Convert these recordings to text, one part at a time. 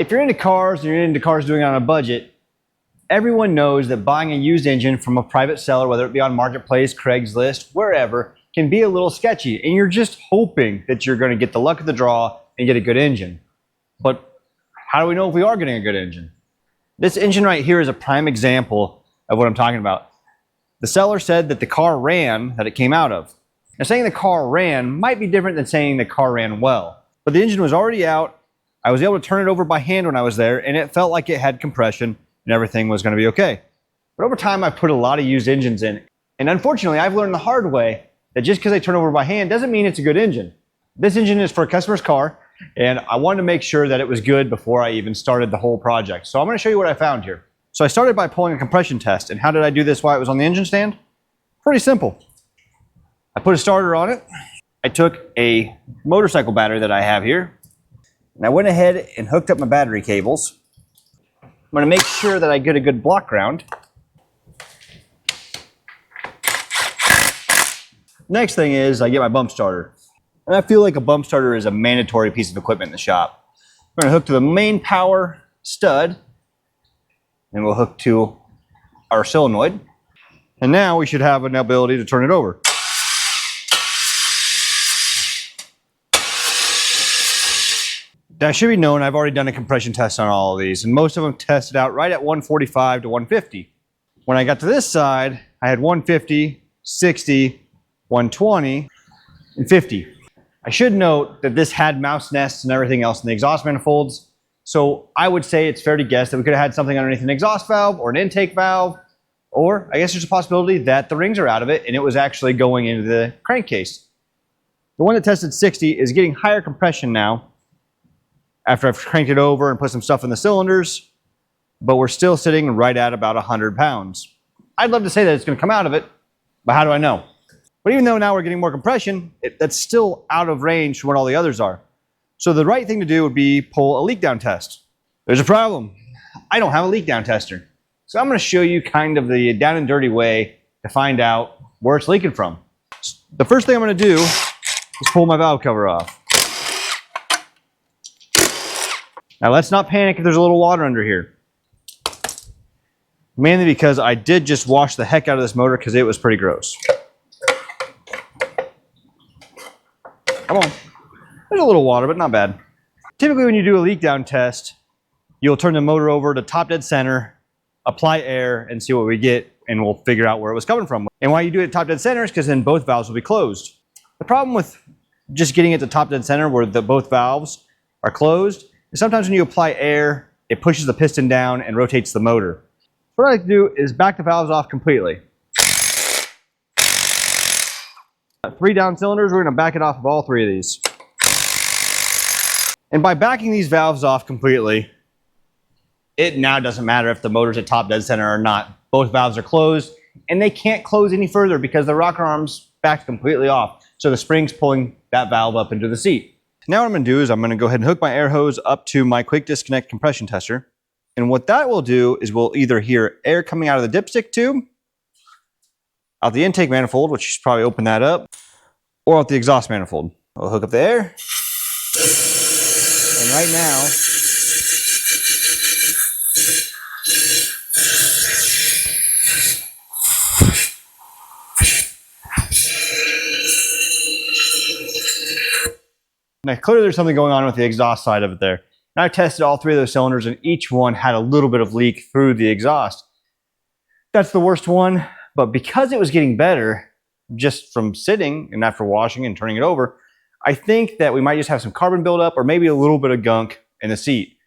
If you're into cars and you're into cars doing it on a budget, everyone knows that buying a used engine from a private seller, whether it be on Marketplace, Craigslist, wherever, can be a little sketchy. And you're just hoping that you're going to get the luck of the draw and get a good engine. But how do we know if we are getting a good engine? This engine right here is a prime example of what I'm talking about. The seller said that the car ran that it came out of. Now, saying the car ran might be different than saying the car ran well. But the engine was already out. I was able to turn it over by hand when I was there, and it felt like it had compression and everything was going to be okay. But over time, I put a lot of used engines in. And unfortunately, I've learned the hard way that just because I turn over by hand doesn't mean it's a good engine. This engine is for a customer's car, and I wanted to make sure that it was good before I even started the whole project. So I'm going to show you what I found here. So I started by pulling a compression test. And how did I do this while it was on the engine stand? Pretty simple. I put a starter on it. I took a motorcycle battery that I have here, and I went ahead and hooked up my battery cables. I'm going to make sure that I get a good block ground. Next thing is I get my bump starter. And I feel like a bump starter is a mandatory piece of equipment in the shop. We're going to hook to the main power stud, and we'll hook to our solenoid. And now we should have an ability to turn it over. Now, it should be known I've already done a compression test on all of these, and most of them tested out right at 145 to 150. When I got to this side, I had 150, 60, 120, and 50. I should note that this had mouse nests and everything else in the exhaust manifolds, so I would say it's fair to guess that we could have had something underneath an exhaust valve or an intake valve, or I guess there's a possibility that the rings are out of it and it was actually going into the crankcase. The one that tested 60 is getting higher compression now after I've cranked it over and put some stuff in the cylinders, but we're still sitting right at about 100 pounds. I'd love to say that it's going to come out of it, but how do I know? But even though now we're getting more compression, that's still out of range from what all the others are. So the right thing to do would be pull a leak down test. There's a problem. I don't have a leak down tester. So I'm going to show you kind of the down and dirty way to find out where it's leaking from. The first thing I'm going to do is pull my valve cover off. Now let's not panic if there's a little water under here. Mainly because I did just wash the heck out of this motor because it was pretty gross. Come on. There's a little water, but not bad. Typically when you do a leak down test, you'll turn the motor over to top dead center, apply air, and see what we get, and we'll figure out where it was coming from. And why you do it at top dead center is because then both valves will be closed. The problem with just getting it to top dead center where both valves are closed is sometimes when you apply air, it pushes the piston down and rotates the motor. What I like to do is back the valves off completely. 3 down cylinders, we're going to back it off of all 3 of these. And by backing these valves off completely, it now doesn't matter if the motor's at top dead center or not. Both valves are closed, and they can't close any further because the rocker arm's backed completely off. So the spring's pulling that valve up into the seat. Now what I'm going to do is I'm going to go ahead and hook my air hose up to my quick disconnect compression tester. And what that will do is we'll either hear air coming out of the dipstick tube, out the intake manifold, which you should probably open that up, or out the exhaust manifold. We'll hook up the air. And right now, now clearly there's something going on with the exhaust side of it there. And I've tested all 3 of those cylinders and each one had a little bit of leak through the exhaust. That's the worst one, but because it was getting better just from sitting and after washing and turning it over, I think that we might just have some carbon buildup or maybe a little bit of gunk in the seat.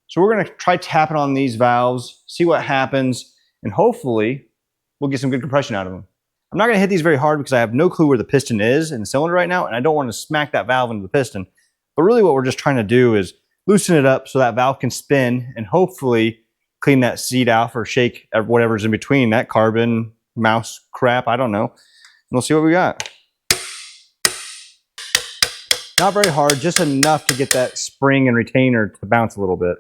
So we're going to try tapping on these valves, see what happens, and hopefully we'll get some good compression out of them. I'm not going to hit these very hard because I have no clue where the piston is in the cylinder right now, and I don't want to smack that valve into the piston. But really what we're just trying to do is loosen it up so that valve can spin and hopefully clean that seat out or shake whatever's in between, that carbon, mouse crap, I don't know. And we'll see what we got. Not very hard, just enough to get that spring and retainer to bounce a little bit.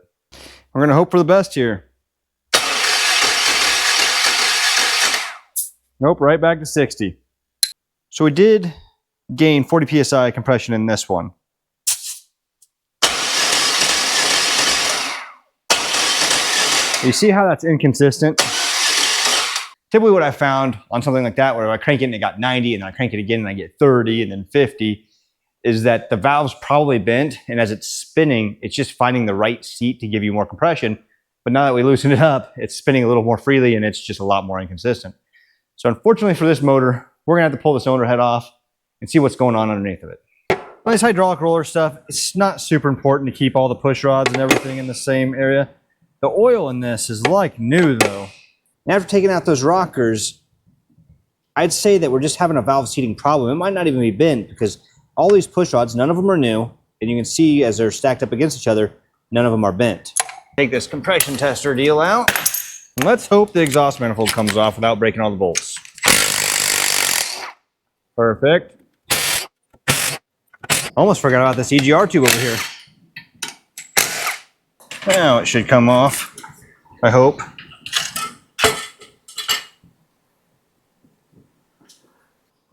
We're going to hope for the best here. Nope, right back to 60. So we did gain 40 psi compression in this one. You see how that's inconsistent? Typically what I found on something like that, where I crank it and it got 90, and then I crank it again and I get 30 and then 50, is that the valve's probably bent, and as it's spinning, it's just finding the right seat to give you more compression. But now that we loosen it up, it's spinning a little more freely and it's just a lot more inconsistent. So unfortunately for this motor, we're gonna have to pull the cylinder head off and see what's going on underneath of it. Well, this hydraulic roller stuff, it's not super important to keep all the push rods and everything in the same area. The oil in this is like new though. And after taking out those rockers, I'd say that we're just having a valve seating problem. It might not even be bent because all these push rods, none of them are new. And you can see as they're stacked up against each other, none of them are bent. Take this compression tester deal out. And let's hope the exhaust manifold comes off without breaking all the bolts. Perfect. Almost forgot about this EGR tube over here. Now it should come off, I hope.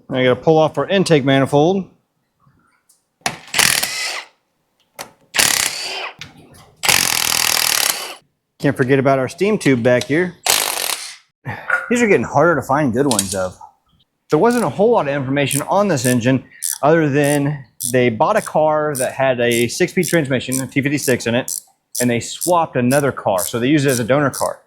I gotta pull off our intake manifold. Can't forget about our steam tube back here. These are getting harder to find good ones of. There wasn't a whole lot of information on this engine other than they bought a car that had a 6-speed transmission, a T56 in it, and they swapped another car. So they used it as a donor car.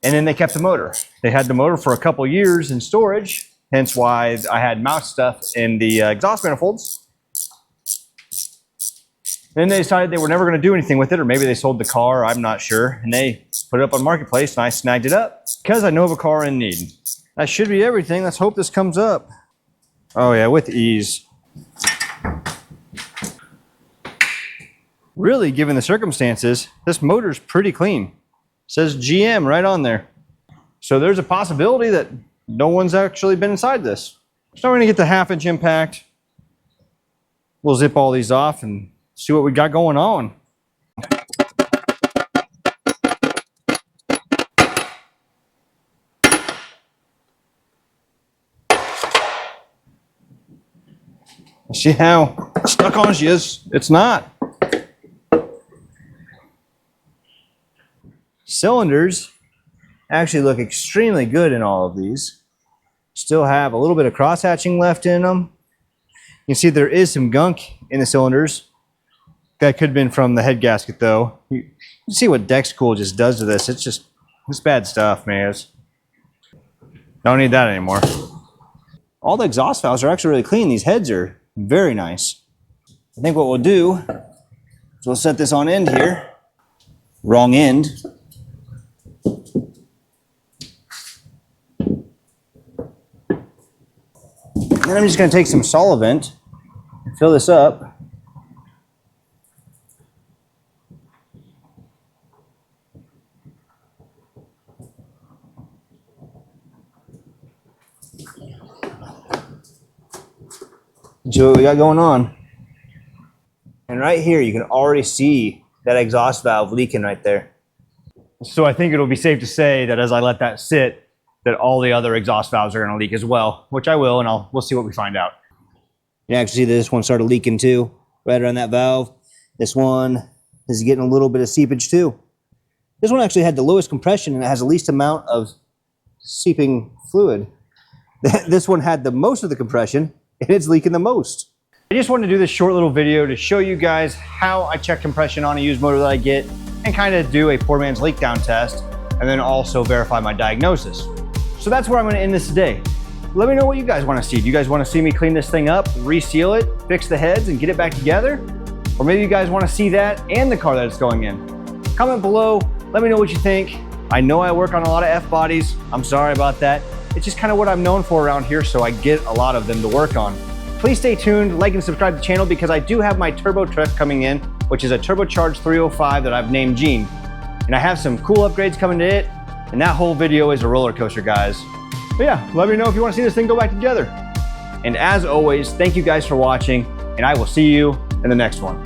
And then they kept the motor. They had the motor for a couple years in storage, hence why I had mouse stuff in the exhaust manifolds. Then they decided they were never going to do anything with it, or maybe they sold the car, I'm not sure. And they put it up on Marketplace, and I snagged it up because I know of a car in need. That should be everything. Let's hope this comes up. Oh yeah, with ease. Really, given the circumstances, this motor's pretty clean. It says GM right on there. So there's a possibility that no one's actually been inside this. So we're going to get the 1/2-inch impact. We'll zip all these off and see what we got going on. See how stuck on she is? It's not. Cylinders actually look extremely good in all of these. Still have a little bit of cross hatching left in them. You can see there is some gunk in the cylinders. That could have been from the head gasket though. You can see what Dexcool just does to this. It's bad stuff, man. Don't need that anymore. All the exhaust valves are actually really clean. These heads are very nice. I think what we'll do is we'll set this on end here. Wrong end. And then I'm just going to take some solvent and fill this up. See what we got going on. And right here, you can already see that exhaust valve leaking right there. So I think it'll be safe to say that as I let that sit, that all the other exhaust valves are going to leak as well, which I will, and we'll see what we find out. You can actually see that this one started leaking too, right around that valve. This one is getting a little bit of seepage too. This one actually had the lowest compression and it has the least amount of seeping fluid. This one had the most of the compression and it's leaking the most. I just wanted to do this short little video to show you guys how I check compression on a used motor that I get and kind of do a poor man's leak down test and then also verify my diagnosis. So that's where I'm going to end this today. Let me know what you guys want to see. Do you guys want to see me clean this thing up, reseal it, fix the heads and get it back together? Or maybe you guys want to see that and the car that it's going in. Comment below, let me know what you think. I know I work on a lot of F-bodies. I'm sorry about that. It's just kind of what I'm known for around here, so I get a lot of them to work on. Please stay tuned, like and subscribe to the channel because I do have my turbo truck coming in, which is a turbocharged 305 that I've named Gene. And I have some cool upgrades coming to it, and that whole video is a roller coaster, guys. But yeah, let me know if you want to see this thing go back together. And as always, thank you guys for watching, and I will see you in the next one.